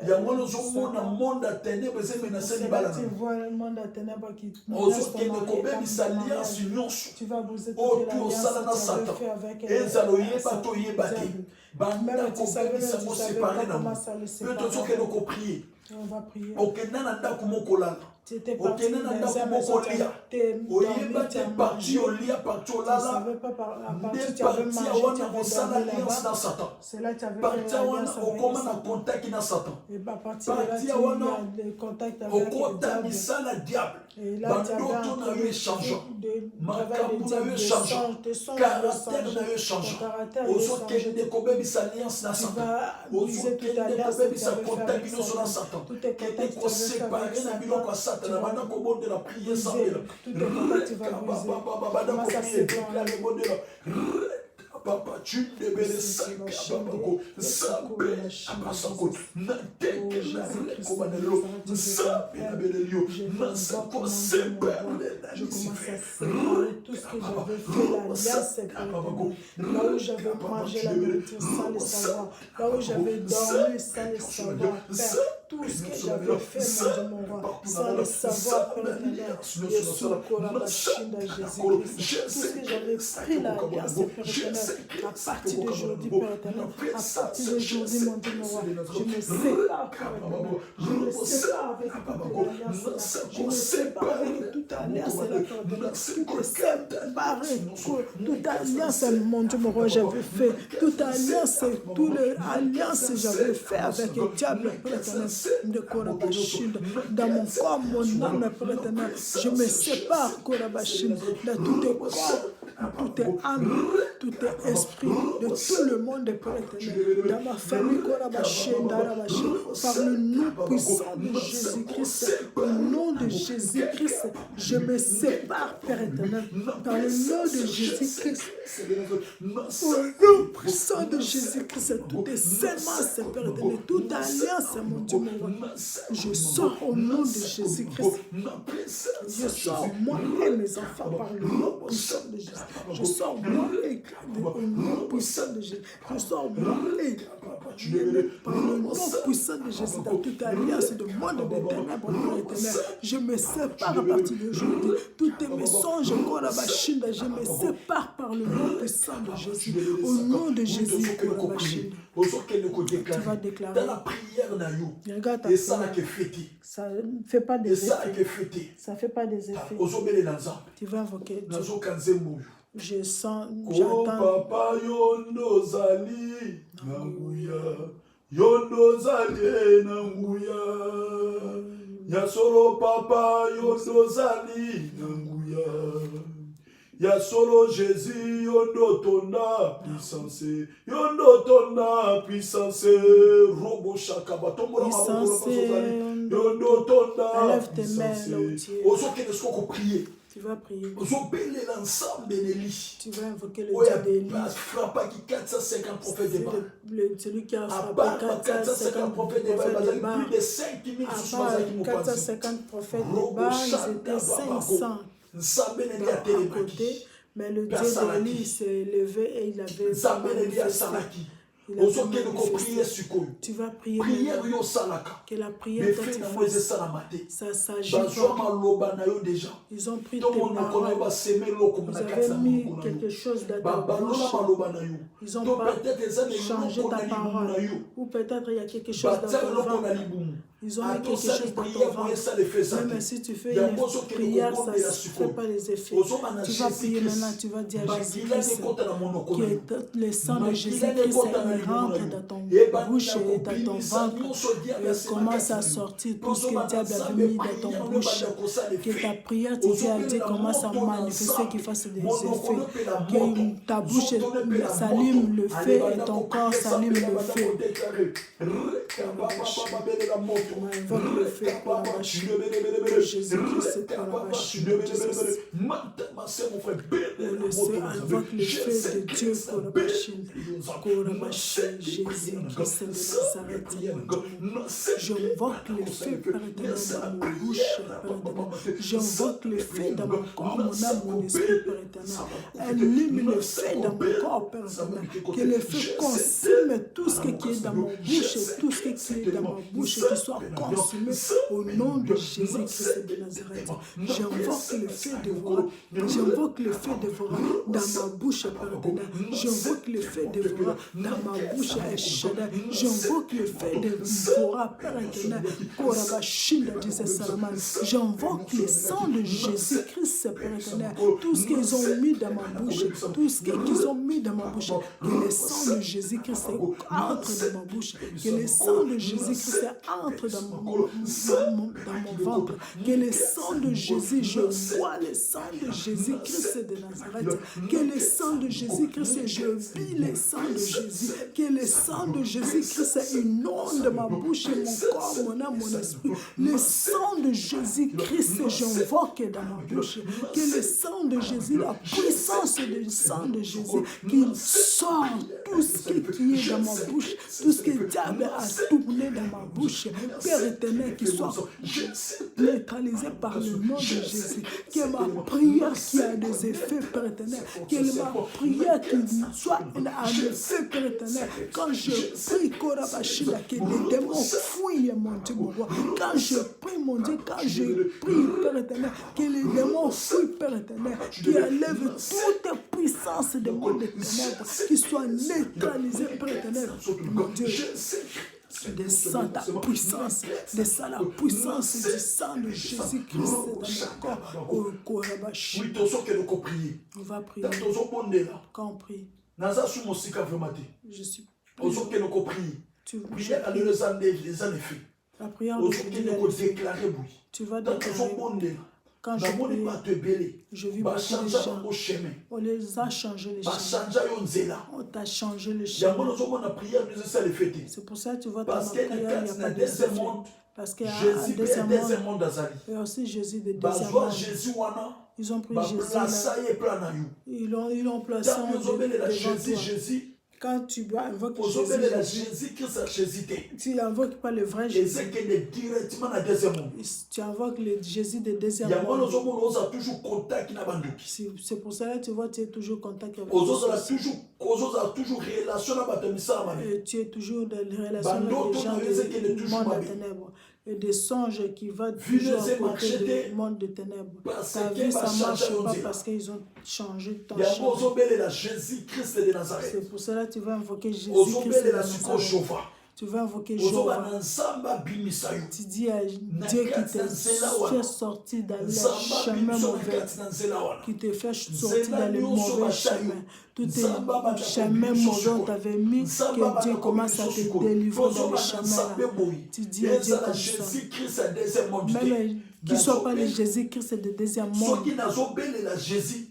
Yango nozomona monde à ténèbres emenacé libala. Tu vois le monde à ténèbres qui ozokende kobebisa alliance nyonso. Tu vas briser toute l'alliance que tu as fait avec elle. Ezalo yeba to yeba te. Banda kobebisa mo séparé na mo. On va prier. Tu étais parti dans un maison, tu étais parti au lit, tu ne savais pas partir, tu avais mangé, tu avais dormi là-bas. C'est là que tu avais fait l'alliance avec Satan. Et à partir de là, tu as des contacts avec le diable. Et là, tu avais un travail de songe, de songe, ton caractère est changé. Tu vas briser toute alliance que tu avais fait avec Satan. Tous tes contacts que tu avais fait avec Satan, tu vas briser. Tous tes contacts, tu vas briser. Commence à séparer. Papa, tu ne me laisses pas, je commence à séparer tout ce que j'avais fait, l'alliance, là où j'avais mangé la nourriture sans le savoir, là où j'avais dormi sans le savoir, Père, tout ce que j'avais fait, mon roi, sans le savoir, Père éternel, Jésus, tout ce que j'avais pris l'alliance, Père éternel, à partir d'aujourd'hui, Père éternel, à partir d'aujourd'hui, mon Dieu, mon roi, je me sépare, Père éternel, je me sépare avec toute l'alliance, je me sépare avec toute alliance, tout est séparé, toute alliance, mon Dieu, mon roi, j'avais fait, toute alliance, j'avais fait avec le diable, Père éternel, de Korabashine, dans mon corps, mon âme, Père éternel, je me sépare, Korabashine, dans tout est corps, tout est âme, tout est esprit, de tout le monde, Père éternel, dans ma famille, par le nom puissant de Jésus-Christ, au nom de Jésus-Christ, je me sépare, Père éternel, par le nom de Jésus-Christ, au nom puissant de Jésus-Christ, toutes les semences, Père éternel, toute alliance, mon Dieu, mon roi, je sors au nom de Jésus-Christ, je sors moi et mes enfants par le nom puissant de Jésus, je sors moi et au nom puissant de Jésus, je sors moi et par le nom puissant de Jésus, dans toute alliance de monde de ténèbres, Père éternel, je me sépare à partir d'aujourd'hui, tous tes mensonges, Korabashine, je me sépare par le nom puissant de Jésus, au nom de Jésus, Korabashine. Tu vas déclarer dans la prière, regarde ta et ça prière, ça ne fait pas des effets, ça fait pas des effets, tu vas invoquer Dieu. Je sens, j'attends. Papa yondo zali nanguya, yondo zali nanguya, ya solo papa yondo zali nanguya, ya solo Jésus yondo tona puissance, robo shakaba tombora yondo tona. Lève tes mains là où tu es. Prier. Tu vas prier. Tu vas invoquer le Dieu d'Élie. Celui qui a frappé 450 prophètes de Baal. Plus de 5000 à 450 prophètes de Baal, ils étaient 500 à côté. Mais le Dieu d'Élie s'est levé et il avait manifesté. Tu vas prier que la prière ça s'agit pas. Ils ont pris tes paroles. Ils avaient mis quelque chose dans ta bouche. Ils ont pas changé ta parole. Ou peut-être il y a quelque chose dans ton ventre. Ils ont mis quelque chose dans ton ventre. Même si tu fais une prière, ça ne fait pas les effets. Tu vas prier maintenant, tu vas dire à Jésus-Christ que le sang de Jésus-Christ rentre dans ton bouche et dans ton ventre et commence à sortir tout ce que le diable a mis dans ton bouche. Que ta prière, tu dis à Dieu, commence à manifester, qu'il fasse des effets. Que ta bouche s'allume le feu et ton corps s'allume le feu. Invoque le feu pour la machine. Jésus-Christ pour la machine. Invoque le feu de Dieu pour la machine. Pour la machine. Jésus-Christ de Nazareth. J'invoque le feu dans mon bouche. J'invoque le feu dans mon corps, mon âme, mon esprit, Père éternel. Allume le feu dans mon corps, Père éternel. Que le feu consume tout ce qui est dans mon bouche, tout ce qui est dans ma bouche, qui soit consumé au nom de Jésus-Christ de Nazareth. J'invoque le feu dévorant. J'invoque le feu dévorant dans ma bouche, Père éternel. J'invoque le feu dévorant dans ma bouche, Eshada. J'invoque le feu dévorant, Père éternel. J'invoque le sang de Jésus-Christ, Père éternel. Tout ce qu'ils ont mis dans ma bouche, tout ce qu'ils ont mis dans ma bouche, que le sang de Jésus-Christ entre dans ma bouche, que le sang de Jésus-Christ entre dans mon ventre, que le sang de Jésus, je vois le sang de Jésus-Christ de Nazareth, que le sang de Jésus-Christ, je vis le sang de Jésus, que le sang de Jésus-Christ inonde ma bouche, mon corps, mon âme, mon esprit. Le sang de Jésus-Christ, j'invoque dans ma bouche, que le sang de Jésus, la puissance du sang de Jésus, qu'il sort tout ce qui est dans ma bouche, tout ce que le diable a tourné dans ma bouche, Père éternel, qu'il soit neutralisé par le nom de Jésus, que ma prière qui a des effets, Père éternel, que ma prière qui soit un effet, Père éternel, quand je prie, que les démons fuient, mon Dieu, mon roi, quand je prie, mon Dieu, quand je prie, Père éternel, que les démons fuient, Père éternel, qui enlèvent toute puissance des mondes des ténèbres, qui soit neutralisée, Père éternel, mon Dieu. Descends ta puissance, descends la puissance du sang de Jésus-Christ dans mon corps. Oui, ton sang que nous prions. On va prier. Quand on prie, je suis prié. Tu prières à les effets. La prière d'aujourd'hui, tu vas déclarer. Quand je prie, je vis beaucoup de gens. On les a changés les chemins. On t'a changé le chemin. C'est pour ça que tu vois dans ma prière, il n'y a pas de secret. Parce qu'il y a un deuxième monde. Et aussi Jésus de deuxième monde. Ils ont pris Jésus là. Ils l'ont placé devant toi. Quand tu invoques Jésus, tu n'invoques pas le vrai Jésus. Tu invoques le Jésus de deuxième monde. C'est pour ça que tu vois, tu es toujours en contact avec et tu es toujours dans les relations avec les gens du monde des ténèbres. Et des songes qui vont toujours à côté du monde des ténèbres. Ta vie, ça ne marche pas parce qu'ils ont changé ton chemin. C'est pour cela que tu vas invoquer Jésus-Christ de Nazareth. Tu vas invoquer Jéhovah. Tu dis à Dieu qui te fait sortir dans le chemin mauvais, qui te fait sortir dans le mauvais chemin. Tous tes chemins mauvais, on t'avait mis, que Dieu commence à te délivrer dans le chemin. Tu dis à Dieu comme ça. Même qu'il ne soit pas le Jésus-Christ de deuxième monde.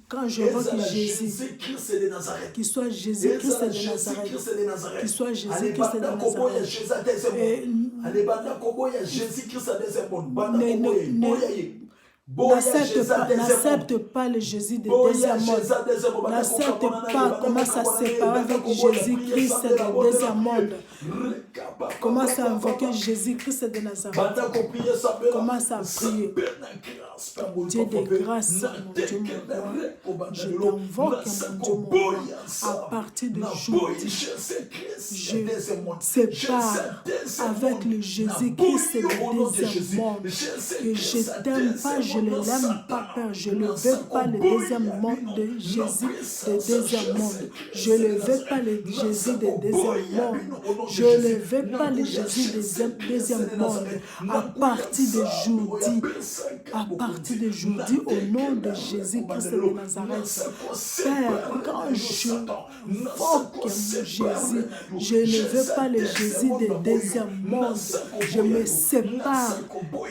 Quand je vois que Jésus, qu'il soit Jésus-Christ de Nazareth, qu'il soit Jésus-Christ de Nazareth, n'accepte pas le Jésus de deuxième monde. N'accepte pas, commence à séparer avec Jésus-Christ de deuxième monde. Commence à invoquer Jésus-Christ de Nazareth. Commence à prier. Dieu de grâce, mon Dieu, mon roi. Je t'invoque, mon Dieu, mon roi. À partir d'aujourd'hui, je sépare avec le Jésus-Christ de deuxième monde. Que je t'aime pas, je ne l'aime pas, Père. Je ne veux pas le deuxième monde de Jésus de deuxième monde. Je ne veux pas le Jésus de deuxième monde. Je ne veux pas le Jésus de deuxième monde. À partir d'aujourd'hui, au nom de Jésus-Christ de Nazareth, Père, quand je invoque Jésus, je ne veux pas le Jésus de deuxième monde. Je me sépare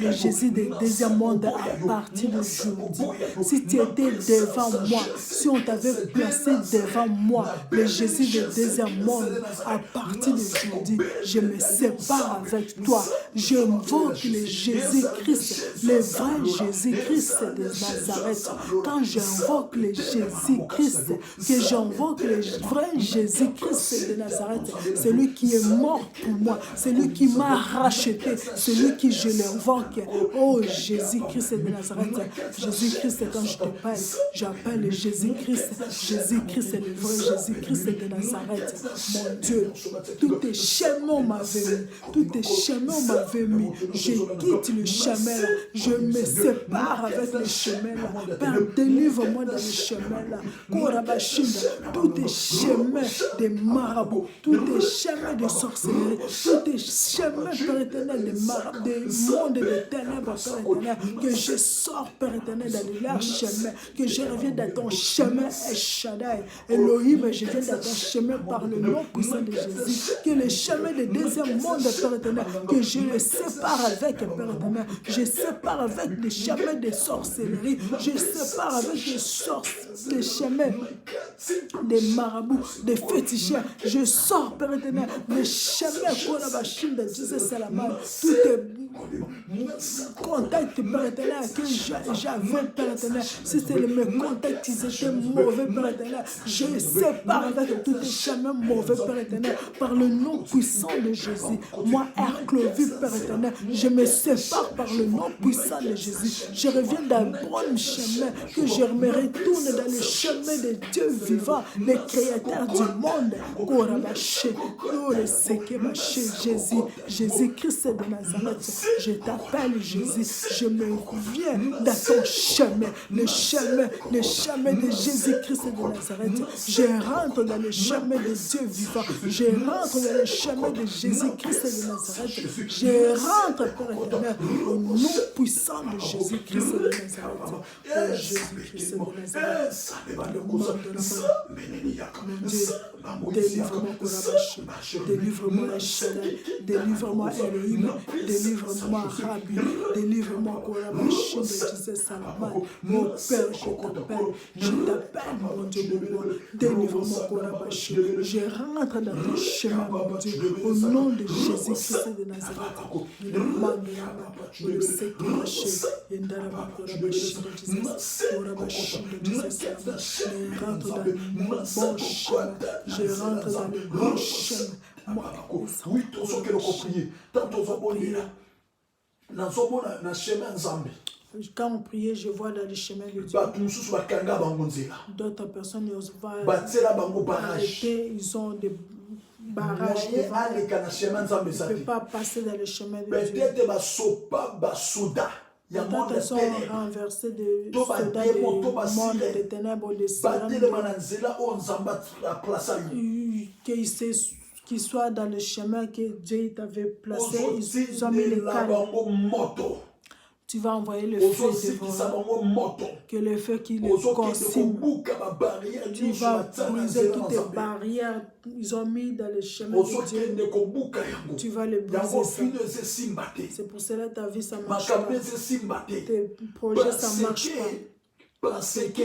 de Jésus de deuxième monde à partir d'aujourd'hui. Si tu étais devant moi, si on t'avait placé devant moi, le Jésus de deuxième monde, à partir d'aujourd'hui, je me sépare avec toi. Je invoque le Jésus-Christ, le vrai Jésus-Christ de Nazareth. Quand j'invoque le Jésus-Christ, que j'invoque le vrai Jésus-Christ de Nazareth, celui qui est mort pour moi, celui qui m'a racheté, celui qui je l'invoque. Oh Jésus-Christ de Nazareth. Nazareth. Jésus-Christ, quand je te parle, j'appelle Jésus-Christ. Jésus-Christ est le vrai Jésus-Christ de Nazareth. Mon Dieu, tous tes chemins m'avaient mis. Tous tes chemins m'avaient mis. Je quitte le chemin là. Je me sépare avec le chemin là. Père, délivre-moi dans le chemin là. Korabashinda, tous tes chemins de marabouts, tous tes chemins de sorcellerie, tous tes chemins, Père éternel, de marabouts, des mondes de ténèbres, Père éternel, que je sors, Père éternel, dans leur chemin, que je reviens dans ton chemin, El Shaddai, Elohim, je viens dans ton chemin par le nom puissant de Jésus, que le chemin du deuxième monde, Père éternel, que je le sépare avec, Père éternel, je sépare avec les chemins de sorcellerie, je sépare avec les chemins des marabouts, des féticheurs, je sors, Père éternel, les chemins pour la machine de Jésus Salaman, tout est contacts, Père éternel, que j'avais, Père éternel, si c'est mes contacts, ils étaient mauvais, Père éternel, je sépare avec tous les chemins mauvais, Père éternel, par le nom puissant de Jésus. Moi, Erclovis, Père éternel, je me sépare par le nom puissant de Jésus. Je reviens d'un bon chemin, que je me retourne dans le chemin de Dieu vivant, le créateur du monde. Korabaché, oh le Sekemaché, Jésus, Jésus-Christ de Nazareth. Je t'appelle Jésus, je me viens dans ton chemin, le chemin de Jésus-Christ de Nazareth. Je rentre dans le chemin de Dieu vivant, je rentre dans le chemin de Jésus-Christ de Nazareth. Je rentre, Père éternel, au nom puissant de Jésus-Christ de Nazareth. Oh Jésus-Christ de Nazareth, le monde de la mort. Mon Dieu, délivre-moi Korabashi, délivre-moi Shaddai, délivre-moi Elohim, délivre-moi Rabbi, délivre-moi Korabashi de Jésus Salaman. Mon Père, je t'appelle, mon Dieu, mon roi, délivre-moi Korabashi. Je rentre dans ton chemin, mon Dieu, au nom de Jésus-Christ de Nazareth. Le monde de la mort, le Sekemaché, Yendaraba Korabashi de Jésus, Korabashi de Jésus Salaman. Je rentre dans le bon chemin, je rentre dans le bon chemin. Oui, tous ceux qui l'ont compris, tant aux abonnés, dans le chemin Nzambe. Quand on priait, je vois dans le chemin de Dieu. D'autres personnes vont arrêter, ils ont des barrages. Ils ne peuvent pas passer dans le chemin de Dieu. D'autres sont renversés de soldats du monde des ténèbres, des sirènes, qu'ils soient dans le chemin que Dieu t'avait placé, ils ont mis les cannes. Tu vas envoyer le feu devant eux, que le feu qui les consume. Tu vas briser toutes les barrières ils ont mis dans le chemin de Dieu. Tu vas le briser. C'est pour cela que ta vie ça marche pas. Tes projets ça marche pas. Parce que